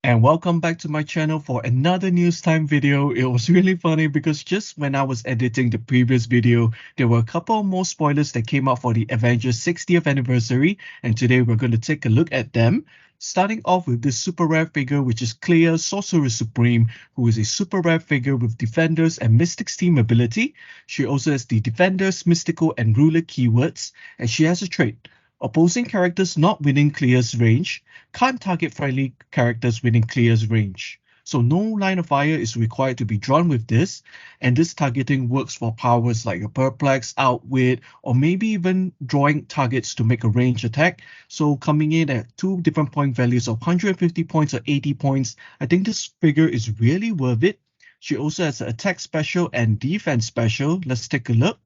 And welcome back to my channel for another news time video. It was really funny because just when I was editing the previous video, there were a couple more spoilers that came out for the Avengers 60th anniversary, and today we're going to take a look at them. Starting off with this super rare figure, which is Clea, Sorcerer Supreme, who is a super rare figure with Defenders and Mystics team ability. She also has the Defenders, Mystical, and Ruler keywords, and she has a trait. Opposing characters not within Clea's range can't target friendly characters within Clea's range. So no line of fire is required to be drawn with this, and this targeting works for powers like your Perplex, Outwit, or maybe even drawing targets to make a range attack. So coming in at two different point values of 150 points or 80 points, I think this figure is really worth it. She also has an attack special and defense special. Let's take a look.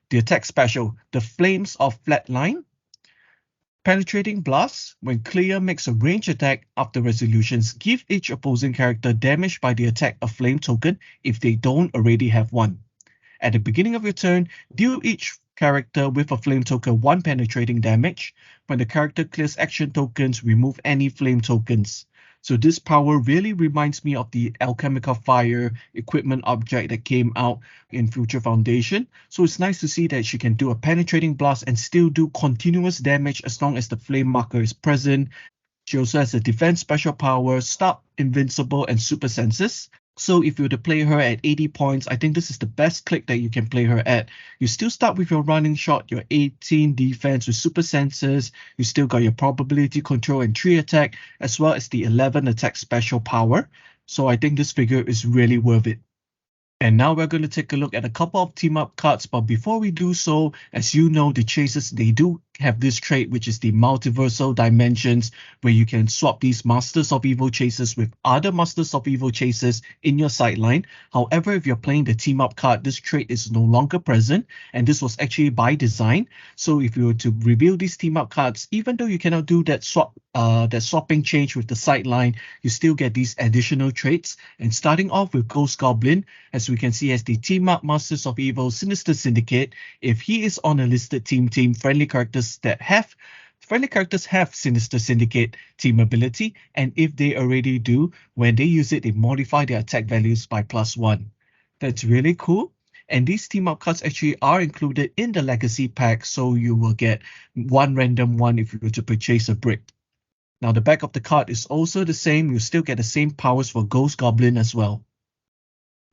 The attack special, the Flames of Flatline. Penetrating Blast. When Clea makes a range attack after resolutions, give each opposing character damaged by the attack a flame token if they don't already have one. At the beginning of your turn, deal each character with a flame token 1 penetrating damage. When the character clears action tokens, remove any flame tokens. So this power really reminds me of the Alchemical Fire equipment object that came out in Future Foundation. So it's nice to see that she can do a penetrating blast and still do continuous damage as long as the flame marker is present. She also has a defense special power, stop, invincible, and super senses. So if you were to play her at 80 points, I think this is the best click that you can play her at. You still start with your running shot, your 18 defense with super senses. You still got your probability control and 3 attack, as well as the 11 attack special power. So I think this figure is really worth it. And now we're going to take a look at a couple of team up cards, but before we do so, as you know, the chasers, they do have this trait, which is the multiversal dimensions, where you can swap these Masters of Evil chasers with other Masters of Evil chasers in your sideline. However, if you're playing the team up card, this trait is no longer present, and this was actually by design. So if you were to reveal these team up cards, even though you cannot do that swapping change with the sideline, you still get these additional traits. And starting off with Ghost Goblin, as we can see, as the team up Masters of Evil Sinister Syndicate, if he is on a listed team, friendly characters have Sinister Syndicate team ability, and if they already do, when they use it, they modify their attack values by +1. That's really cool. And these team up cards actually are included in the Legacy pack, so you will get one random one if you were to purchase a brick. Now the back of the card is also the same. You still get the same powers for Ghost Goblin as well.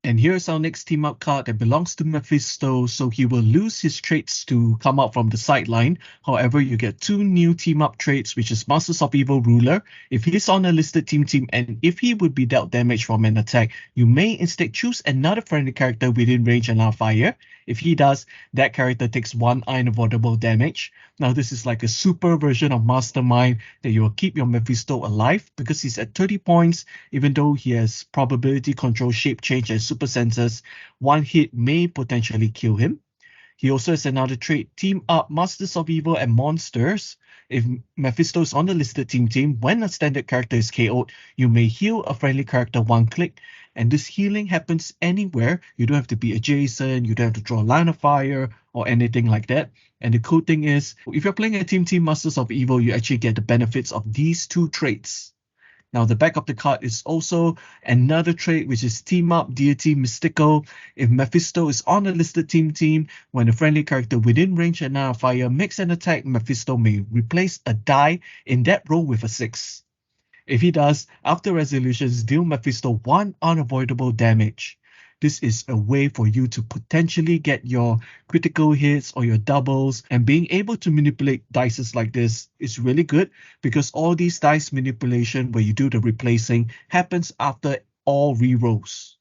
And here's our next team up card that belongs to Mephisto, so he will lose his traits to come out from the sideline. However, you get 2 new team up traits, which is Masters of Evil Ruler. If he's on a listed team and if he would be dealt damage from an attack, you may instead choose another friendly character within range and line of fire. If he does, that character takes 1 unavoidable damage. Now this is like a super version of Mastermind that you will keep your Mephisto alive because he's at 30 points. Even though he has probability control, shape change, and super senses, 1 hit may potentially kill him. He also has another trait, Team Up Masters of Evil and Monsters. If Mephisto is on the listed team, when a standard character is KO'd, you may heal a friendly character 1 click. And this healing happens anywhere. You don't have to be adjacent, you don't have to draw a line of fire or anything like that. And the cool thing is, if you're playing a team Masters of Evil, you actually get the benefits of these 2 traits. Now the back of the card is also another trait, which is Team Up Deity Mystical. If Mephisto is on a listed team, when a friendly character within range and line of fire makes an attack, Mephisto may replace a die in that row with a 6. If he does, after resolutions, deal Mephisto 1 unavoidable damage. This is a way for you to potentially get your critical hits or your doubles, and being able to manipulate dices like this is really good because all these dice manipulation where you do the replacing happens after all rerolls.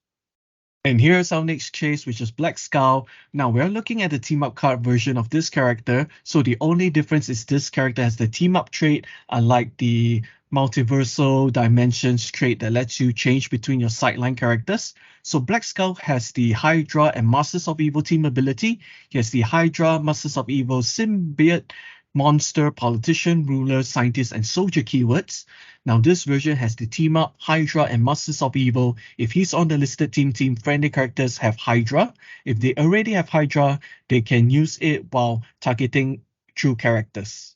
And here's our next chase, which is Black Skull. Now we're looking at the team up card version of this character. So the only difference is this character has the team up trait, unlike the multiversal dimensions trait that lets you change between your sideline characters. So Black Skull has the Hydra and Masters of Evil team ability. He has the Hydra, Masters of Evil, Symbiote, Monster, Politician, Ruler, Scientist, and Soldier keywords. Now this version has the team up Hydra and Masters of Evil. If he's on the listed team, friendly characters have Hydra. If they already have Hydra, they can use it while targeting true characters.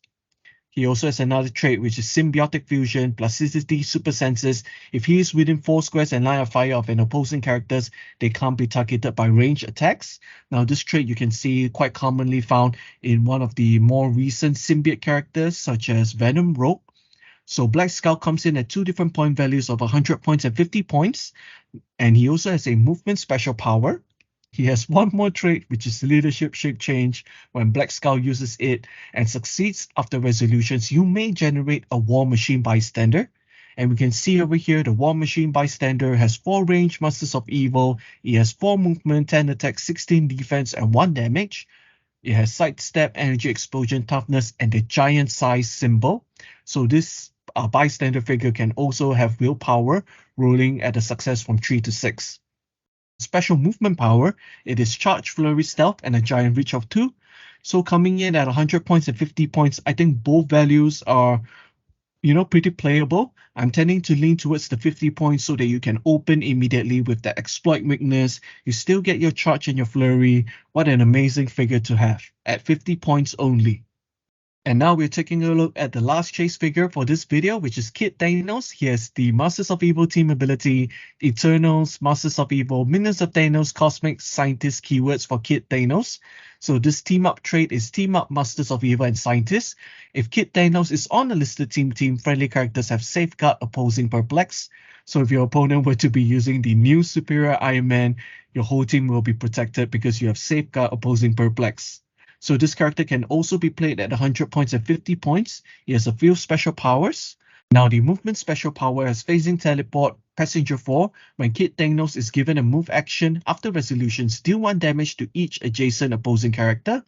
He also has another trait which is Symbiotic Fusion, Plasticity, Super Senses. If he is within 4 squares and line of fire of an opposing characters, they can't be targeted by range attacks. Now this trait you can see quite commonly found in one of the more recent symbiote characters such as Venom Rogue. So Black Skull comes in at 2 different point values of 100 points and 50 points. And he also has a movement special power. He has one more trait, which is Leadership Shape Change. When Black Skull uses it and succeeds after resolutions, you may generate a War Machine Bystander. And we can see over here, the War Machine Bystander has 4 range, Masters of Evil. He has 4 movement, 10 attack, 16 defense, and 1 damage. It has Sidestep, Energy Explosion, Toughness, and the Giant Size symbol. So this Bystander figure can also have Willpower, rolling at a success from 3 to 6. Special movement power, it is Charge, Flurry, Stealth, and a Giant Reach of 2. So coming in at 100 points and 50 points, I think both values are, pretty playable. I'm tending to lean towards the 50 points so that you can open immediately with the Exploit weakness. You still get your Charge and your Flurry. What an amazing figure to have at 50 points only. And now we're taking a look at the last chase figure for this video, which is Kid Thanos. He has the Masters of Evil team ability, Eternals, Masters of Evil, Minions of Thanos, Cosmic Scientist keywords for Kid Thanos. So this team up trait is team up Masters of Evil and Scientists. If Kid Thanos is on a listed team, friendly characters have Safeguard opposing Perplex. So if your opponent were to be using the new Superior Iron Man, your whole team will be protected because you have Safeguard opposing Perplex. So this character can also be played at 100 points and 50 points. He has a few special powers. Now the movement special power has Phasing Teleport, Passenger 4. When Kid Thanos is given a move action, after resolutions, deal 1 damage to each adjacent opposing character.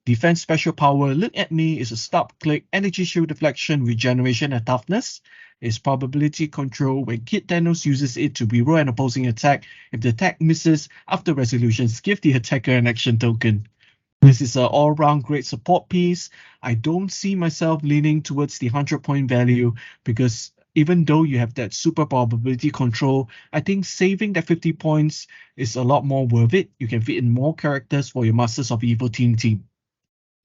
Defense special power, Look at Me, is a stop, click, energy shield deflection, regeneration, and toughness. Is probability control. When Kid Thanos uses it to reroll an opposing attack, if the attack misses, after resolutions, give the attacker an action token. This is an all-round great support piece. I don't see myself leaning towards the 100-point value because even though you have that super probability control, I think saving that 50 points is a lot more worth it. You can fit in more characters for your Masters of Evil team.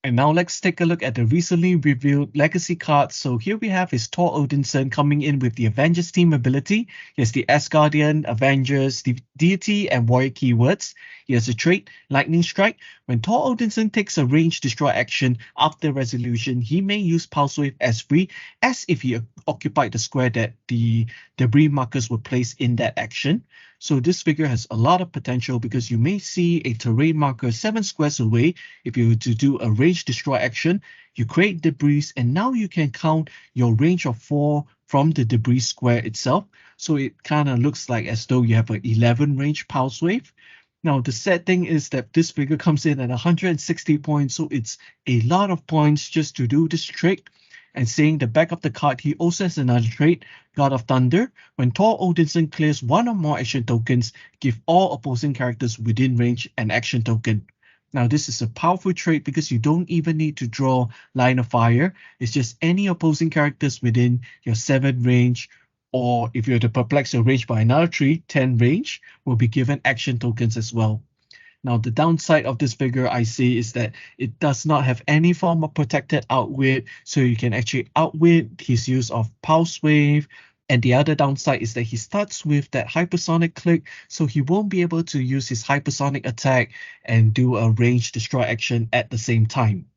And now let's take a look at the recently revealed Legacy cards. So here we have is Thor Odinson coming in with the Avengers team ability. He has the Asgardian, Avengers, the Deity, and Warrior keywords. He has a trait, Lightning Strike. When Thor Odinson takes a range destroy action after resolution, he may use Pulse Wave as free, as if he occupied the square that the debris markers were placed in that action. So this figure has a lot of potential because you may see a terrain marker 7 squares away. If you were to do a range destroy action, you create debris and now you can count your range of 4 from the debris square itself. So it kind of looks like as though you have an 11 range Pulse Wave. Now the sad thing is that this figure comes in at 160 points, so it's a lot of points just to do this trick. And seeing the back of the card, he also has another trait, God of Thunder. When Thor Odinson clears 1 or more action tokens, give all opposing characters within range an action token. Now this is a powerful trait because you don't even need to draw line of fire. It's just any opposing characters within your 7 range, or if you're to perplex your range by another 3, 10 range, will be given action tokens as well. Now, the downside of this figure I see is that it does not have any form of protected outwit, so you can actually outwit his use of Pulse Wave. And the other downside is that he starts with that hypersonic click, so he won't be able to use his hypersonic attack and do a range destroy action at the same time.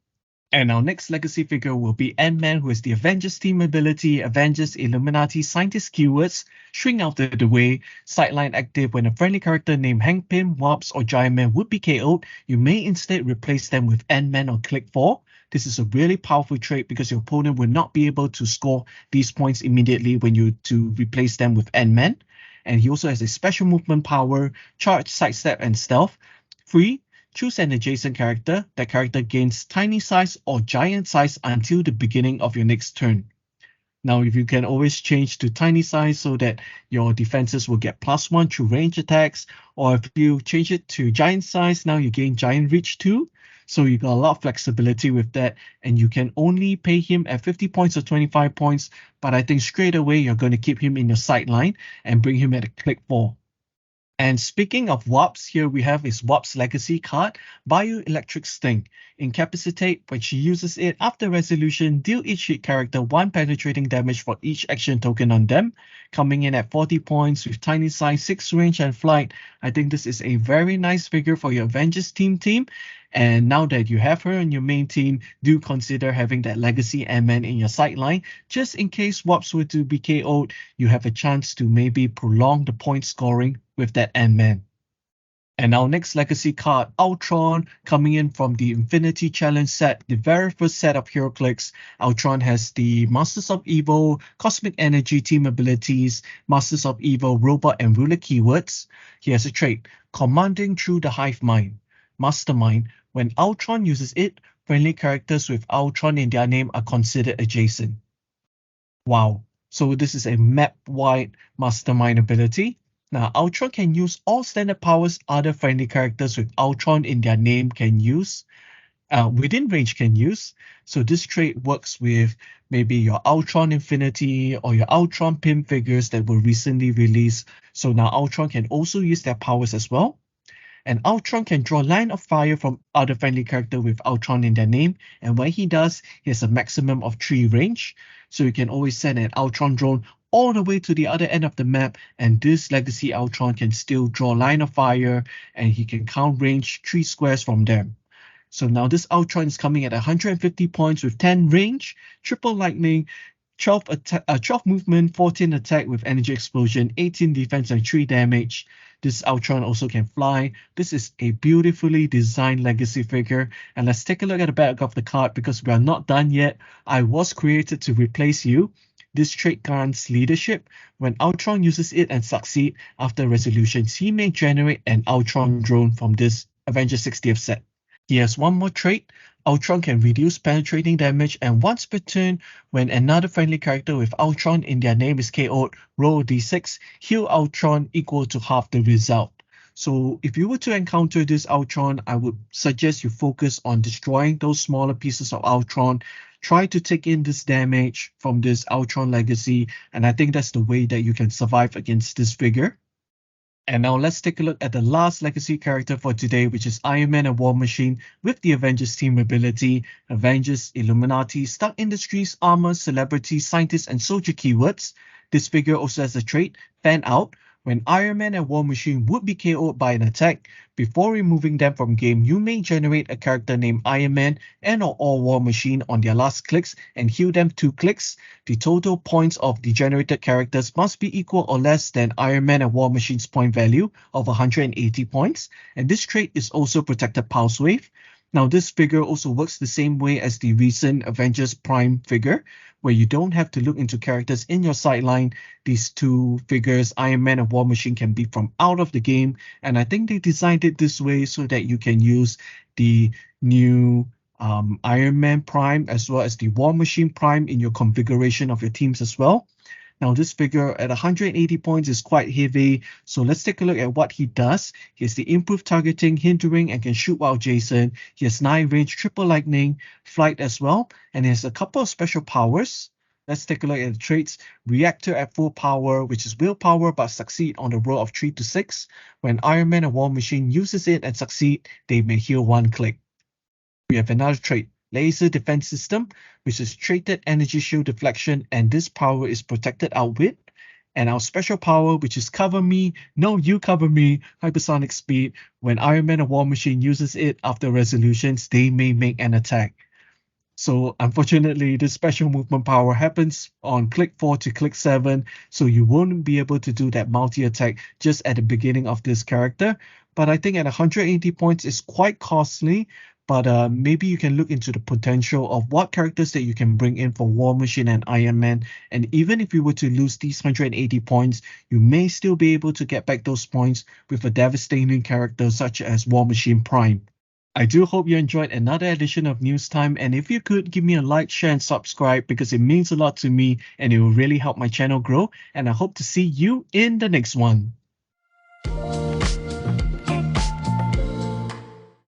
And our next legacy figure will be Ant-Man, who is the Avengers team ability, Avengers, Illuminati, Scientist keywords, Shrink out of the way, sideline active. When a friendly character named Hank Pym, Wasp, or Giant Man would be KO'd, you may instead replace them with Ant-Man or Click 4. This is a really powerful trait because your opponent will not be able to score these points immediately when you to replace them with Ant-Man. And he also has a special movement power, charge, sidestep, and stealth. Free. Choose an adjacent character. That character gains tiny size or giant size until the beginning of your next turn. Now, if you can always change to tiny size so that your defenses will get +1 through range attacks, or if you change it to giant size, now you gain giant reach too. So you got a lot of flexibility with that, and you can only pay him at 50 points or 25 points, but I think straight away you're going to keep him in your sideline and bring him at a click 4. And speaking of Wasps, here we have his Wasp Legacy card, Bioelectric Sting. Incapacitate, when she uses it after resolution, deal each hit character 1 penetrating damage for each action token on them. Coming in at 40 points with tiny size, 6 range and flight. I think this is a very nice figure for your Avengers team. And now that you have her in your main team, do consider having that Legacy Ant-Man in your sideline. Just in case Wasps were to be KO'd, you have a chance to maybe prolong the point scoring with that Ant-Man. And our next legacy card, Ultron, coming in from the Infinity Challenge set, the very first set of HeroClix. Ultron has the Masters of Evil, Cosmic Energy team abilities, Masters of Evil, Robot and Ruler keywords. He has a trait, Commanding through the Hive Mind. Mastermind, when Ultron uses it, friendly characters with Ultron in their name are considered adjacent. Wow, so this is a map-wide Mastermind ability. Now, Ultron can use all standard powers other friendly characters with Ultron in their name can use, within range can use. So this trait works with maybe your Ultron Infinity or your Ultron Pym figures that were recently released. So now Ultron can also use their powers as well. And Ultron can draw line of fire from other friendly character with Ultron in their name. And when he does, he has a maximum of 3 range. So you can always send an Ultron drone all the way to the other end of the map, and this Legacy Ultron can still draw line of fire, and he can count range 3 squares from them. So now this Ultron is coming at 150 points with 10 range, triple lightning, 12 movement, 14 attack with energy explosion, 18 defense and 3 damage. This Ultron also can fly. This is a beautifully designed legacy figure. And let's take a look at the back of the card because we are not done yet. I was created to replace you. This trait grants leadership. When Ultron uses it and succeed after resolutions, he may generate an Ultron drone from this Avengers 60th set. He has one more trait. Ultron can reduce penetrating damage, and once per turn, when another friendly character with Ultron in their name is KO'd, roll a d6, heal Ultron equal to half the result. So if you were to encounter this Ultron, I would suggest you focus on destroying those smaller pieces of Ultron. Try to take in this damage from this Ultron Legacy, and I think that's the way that you can survive against this figure. And now let's take a look at the last legacy character for today, which is Iron Man and War Machine with the Avengers team ability, Avengers, Illuminati, Stark Industries, Armor, Celebrity, Scientist, and Soldier keywords. This figure also has a trait, Fan Out. When Iron Man and War Machine would be KO'd by an attack, before removing them from game, you may generate a character named Iron Man and or War Machine on their last clicks and heal them 2 clicks. The total points of the generated characters must be equal or less than Iron Man and War Machine's point value of 180 points. And this trait is also protected Pulse Wave. Now, this figure also works the same way as the recent Avengers Prime figure, where you don't have to look into characters in your sideline. These 2 figures, Iron Man and War Machine, can be from out of the game. And I think they designed it this way so that you can use the new Iron Man Prime as well as the War Machine Prime in your configuration of your teams as well. Now, this figure at 180 points is quite heavy, so let's take a look at what he does. He has the improved targeting, hindering, and can shoot while adjacent. He has 9 range, triple lightning, flight as well, and he has a couple of special powers. Let's take a look at the traits. Reactor at full power, which is willpower but succeed on a roll of 3 to 6. When Iron Man and War Machine uses it and succeed, they may heal 1 click. We have another trait, Laser Defense System, which is traded energy shield deflection, and this power is protected outwit. And our special power, which is Cover Me, No You Cover Me, hypersonic speed. When Iron Man and War Machine uses it after resolutions, they may make an attack. So unfortunately, this special movement power happens on click 4 to click 7, so you won't be able to do that multi-attack just at the beginning of this character. But I think at 180 points is quite costly, but maybe you can look into the potential of what characters that you can bring in for War Machine and Iron Man. And even if you were to lose these 180 points, you may still be able to get back those points with a devastating character such as War Machine Prime. I do hope you enjoyed another edition of News Time, and if you could, give me a like, share, and subscribe because it means a lot to me and it will really help my channel grow, and I hope to see you in the next one.